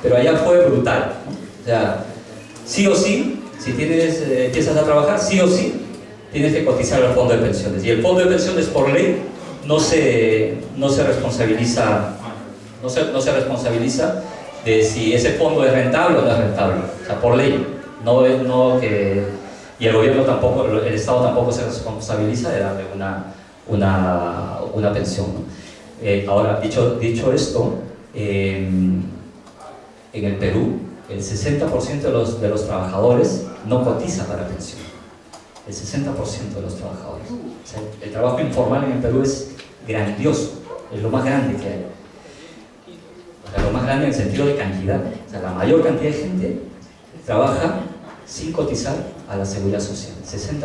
pero allá fue brutal, ¿no? O sea, sí o sí, si empiezas a trabajar, sí o sí, tienes que cotizar al fondo de pensiones. Y el fondo de pensiones, por ley, no se responsabiliza de si ese fondo es rentable o no es rentable. O sea, por ley. Y el gobierno tampoco, el Estado tampoco se responsabiliza de darle una pensión, ¿no? Ahora, dicho esto, en el Perú, el 60% de los trabajadores no cotiza para pensión. El 60% de los trabajadores. O sea, el trabajo informal en el Perú es grandioso, es lo más grande que hay. O sea, lo más grande en el sentido de cantidad. O sea, la mayor cantidad de gente trabaja sin cotizar a la seguridad social, 60%.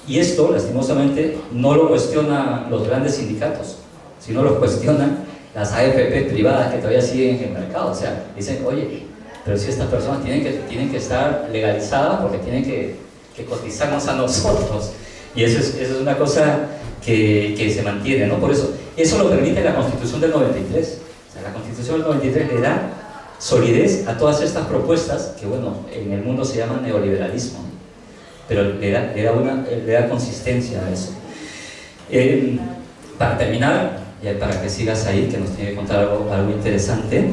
Y esto, lastimosamente, no lo cuestionan los grandes sindicatos, sino lo cuestionan las AFP privadas que todavía siguen en el mercado. O sea, dicen, oye, pero si estas personas tienen que estar legalizadas porque tienen que cotizarnos a nosotros. Y eso es una cosa que se mantiene, ¿no? Por eso lo permite la Constitución del 93. O sea, la Constitución del 93 le da solidez a todas estas propuestas que, bueno, en el mundo se llaman neoliberalismo, ¿no? Pero le da consistencia a eso. Para terminar, y para que sigas ahí, que nos tiene que contar algo interesante,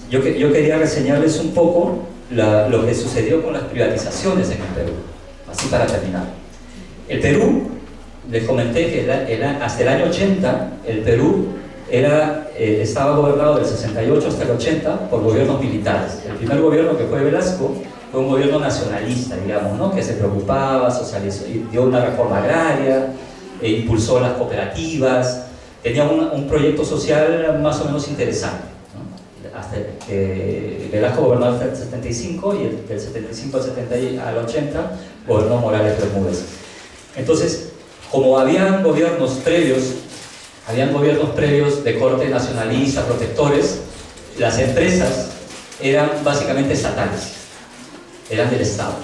yo quería reseñarles un poco lo que sucedió con las privatizaciones en el Perú, así para terminar. El Perú, les comenté que hasta el año 80, el Perú estaba gobernado del 68 hasta el 80 por gobiernos militares. El primer gobierno, que fue Velasco, fue un gobierno nacionalista, digamos, ¿no? Que se preocupaba, socializó, dio una reforma agraria, impulsó las cooperativas, tenía un proyecto social más o menos interesante, ¿no? Hasta que Velasco gobernó hasta el 75 y del 75 al 80 gobernó Morales Bermúdez. Entonces, como habían gobiernos previos de corte nacionalista, protectores, las empresas eran básicamente estatales, eran del Estado.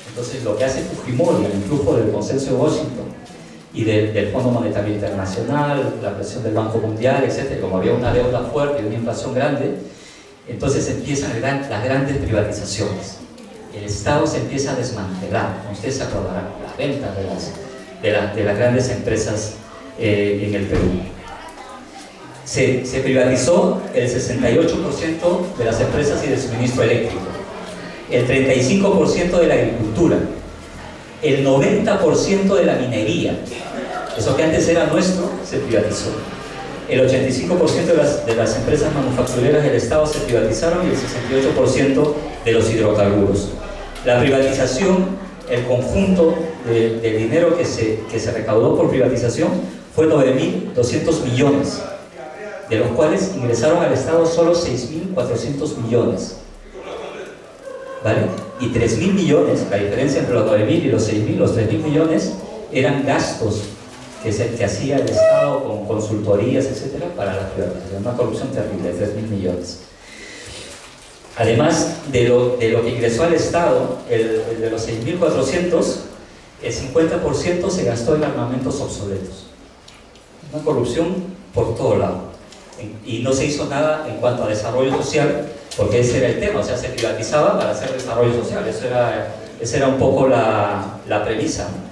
Entonces, lo que hace Fujimori, el influjo del consenso de Washington y del Fondo Monetario Internacional, la presión del Banco Mundial, etc., como había una deuda fuerte y una inflación grande, entonces empiezan las grandes privatizaciones. El Estado se empieza a desmantelar. Ustedes se acordarán, las ventas de las grandes empresas en el Perú. Se privatizó el 68% de las empresas y del suministro eléctrico, el 35% de la agricultura, el 90% de la minería. Eso que antes era nuestro se privatizó. El 85% de las empresas manufactureras del Estado se privatizaron y el 68% de los hidrocarburos. La privatización, el conjunto del dinero que se recaudó por privatización fue 9.200 millones, de los cuales ingresaron al Estado solo 6.400 millones. ¿Vale? Y 3.000 millones, la diferencia entre los 9.000 y los 6.000, los 3.000 millones eran gastos que hacía el Estado con consultorías, etcétera, para la privatización. Una corrupción terrible, 3.000 millones. Además de lo que ingresó al Estado, el de los 6.400, el 50% se gastó en armamentos obsoletos. Una corrupción por todo lado. Y no se hizo nada en cuanto a desarrollo social, porque ese era el tema. O sea, se privatizaba para hacer desarrollo social. Esa era un poco la premisa, ¿no?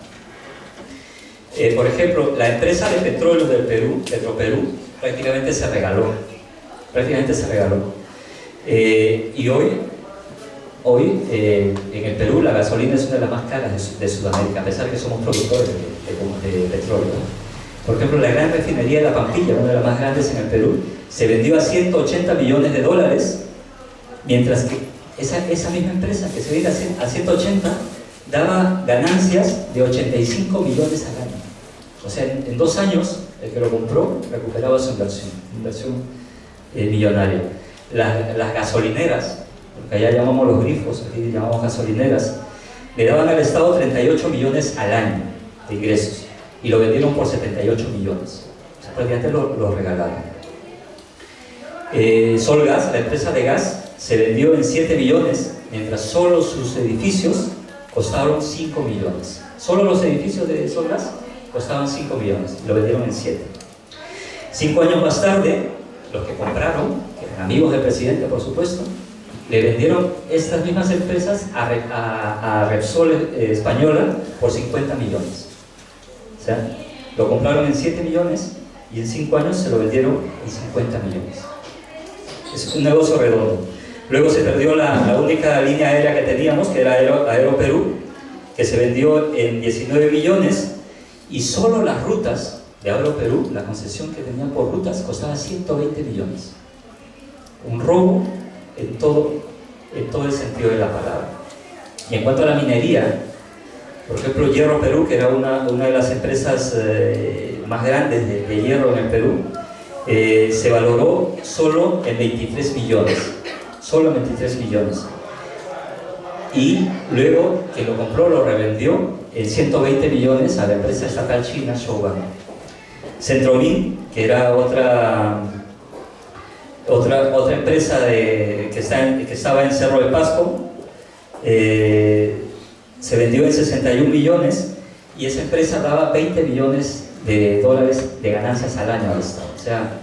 Por ejemplo, la empresa de petróleo del Perú, Petroperú, prácticamente se regaló. Y hoy en el Perú la gasolina es una de las más caras de Sudamérica, a pesar de que somos productores de petróleo, ¿no? Por ejemplo, la gran refinería de La Pampilla, una de las más grandes en el Perú, se vendió a 180 millones de dólares, mientras que esa misma empresa que se vende a 180 daba ganancias de 85 millones al año. O sea, en 2 años el que lo compró recuperaba su inversión millonaria. Las gasolineras, porque allá llamamos los grifos, aquí llamamos gasolineras, le daban al Estado 38 millones al año de ingresos y lo vendieron por 78 millones. O sea, prácticamente lo regalaron. Solgas, la empresa de gas, se vendió en 7 millones, mientras solo sus edificios costaron 5 millones. Solo los edificios de Solgas costaban 5 millones, lo vendieron en 7. 5 años más tarde, los que compraron, que eran amigos del presidente, por supuesto, le vendieron estas mismas empresas a Repsol española por 50 millones. O sea, lo compraron en 7 millones y en 5 años se lo vendieron en 50 millones. Es un negocio redondo. Luego se perdió la única línea aérea que teníamos, que era Aeroperú, que se vendió en 19 millones, y solo las rutas de Aeroperú, la concesión que tenían por rutas, costaba 120 millones. Un robo en todo el sentido de la palabra. Y en cuanto a la minería, por ejemplo, Hierro Perú, que era una de las empresas más grandes de hierro en el Perú, se valoró solo en 23 millones. Solo en 23 millones. Y luego que lo compró, lo revendió en 120 millones a la empresa estatal china Shougang. Centromin, que era otra empresa que estaba en Cerro de Pasco, se vendió en 61 millones, y esa empresa daba 20 millones de dólares de ganancias al año al Estado. O sea,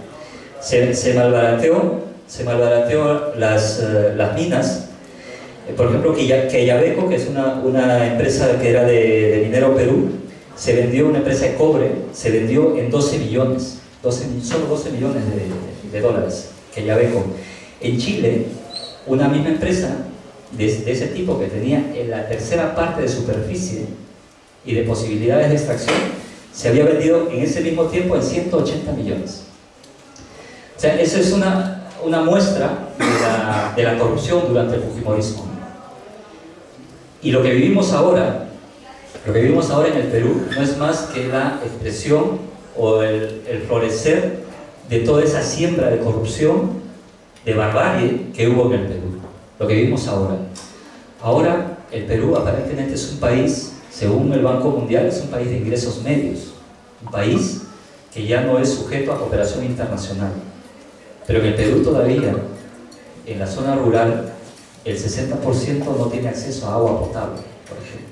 se malbarateó las minas. Por ejemplo, Quellaveco, que es una empresa que era de Minero Perú, se vendió, una empresa de cobre, se vendió en 12 millones, solo 12 millones de dólares, Quellaveco. En Chile, una misma empresa de ese tipo, que tenía en la tercera parte de superficie y de posibilidades de extracción, se había vendido en ese mismo tiempo en 180 millones. O sea, eso es una muestra de la corrupción durante el fujimorismo. Y lo que vivimos ahora en el Perú no es más que la expresión o el florecer de toda esa siembra de corrupción, de barbarie que hubo en el Perú. Lo que vivimos ahora. Ahora el Perú aparentemente es un país, según el Banco Mundial, es un país de ingresos medios, un país que ya no es sujeto a cooperación internacional. Pero en el Perú todavía, en la zona rural, el 60% no tiene acceso a agua potable, por ejemplo.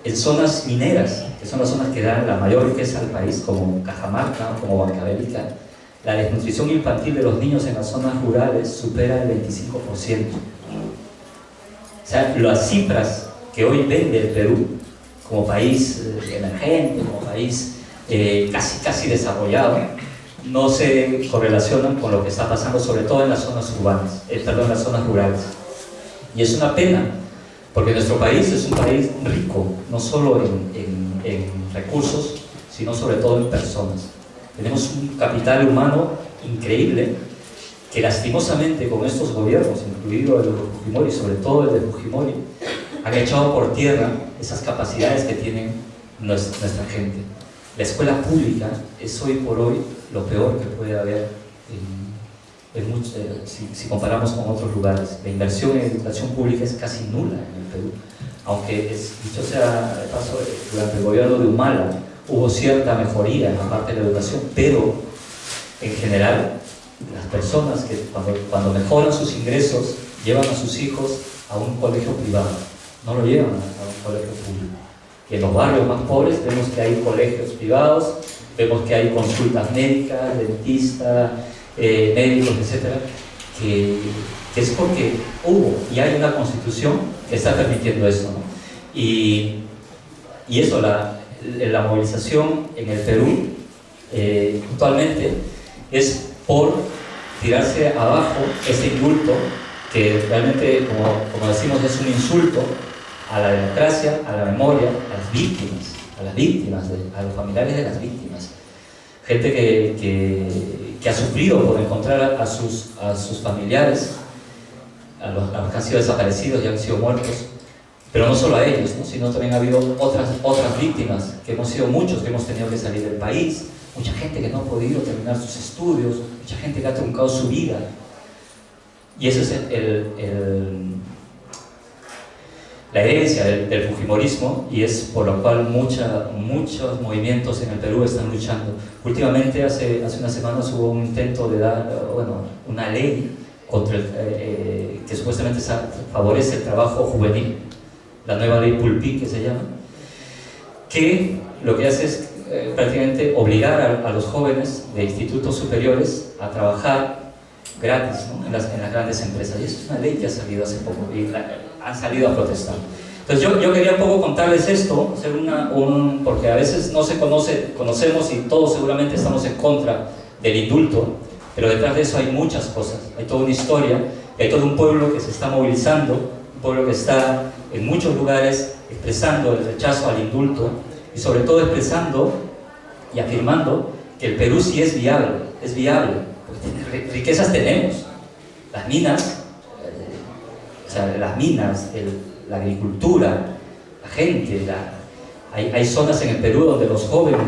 En zonas mineras, que son las zonas que dan la mayor riqueza al país, como Cajamarca, como Huancavelica, la desnutrición infantil de los niños en las zonas rurales supera el 25%. O sea, las cifras que hoy vende el Perú como país emergente, como país casi desarrollado, no se correlacionan con lo que está pasando, sobre todo en las zonas urbanas, en las zonas rurales. Y es una pena, porque nuestro país es un país rico, no solo en recursos, sino sobre todo en personas. Tenemos un capital humano increíble, que lastimosamente con estos gobiernos, incluido el de Fujimori, sobre todo el de Fujimori, han echado por tierra esas capacidades que tienen nuestra gente. La escuela pública es hoy por hoy lo peor que puede haber si comparamos con otros lugares. La inversión en educación pública es casi nula en el Perú, aunque dicho sea de paso, durante el gobierno de Humala hubo cierta mejoría en la parte de la educación, pero en general las personas que cuando mejoran sus ingresos llevan a sus hijos a un colegio privado, no lo llevan a un colegio público. Y en los barrios más pobres vemos que hay colegios privados, vemos que hay consultas médicas, dentistas, médicos, etcétera, que es porque hubo y hay una constitución que está permitiendo eso, ¿no? Y eso, la movilización en el Perú actualmente es por tirarse abajo ese indulto que realmente, como decimos, es un insulto a la democracia, a la memoria, a los familiares de las víctimas. Gente que ha sufrido por encontrar a sus familiares, a los que han sido desaparecidos y han sido muertos, pero no solo a ellos, ¿no? Sino también ha habido otras víctimas, que hemos sido muchos, que hemos tenido que salir del país, mucha gente que no ha podido terminar sus estudios, mucha gente que ha truncado su vida. Y eso es la herencia del fujimorismo, y es por lo cual muchos movimientos en el Perú están luchando. Últimamente, hace unas semanas, hubo un intento de dar una ley contra que supuestamente favorece el trabajo juvenil, la nueva ley Pulpí, que se llama, que lo que hace es prácticamente obligar a los jóvenes de institutos superiores a trabajar gratis, ¿no? en las grandes empresas. Y eso es una ley que ha salido hace poco y han salido a protestar. Entonces yo quería un poco contarles esto, hacer porque a veces no se conocemos y todos seguramente estamos en contra del indulto, pero detrás de eso hay muchas cosas, hay toda una historia, y hay todo un pueblo que se está movilizando, un pueblo que está en muchos lugares expresando el rechazo al indulto y sobre todo expresando y afirmando que el Perú sí es viable, porque riquezas tenemos, las minas, la agricultura, la gente, hay zonas en el Perú donde los jóvenes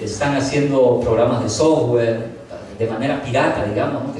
están haciendo programas de software de manera pirata, digamos, ¿no?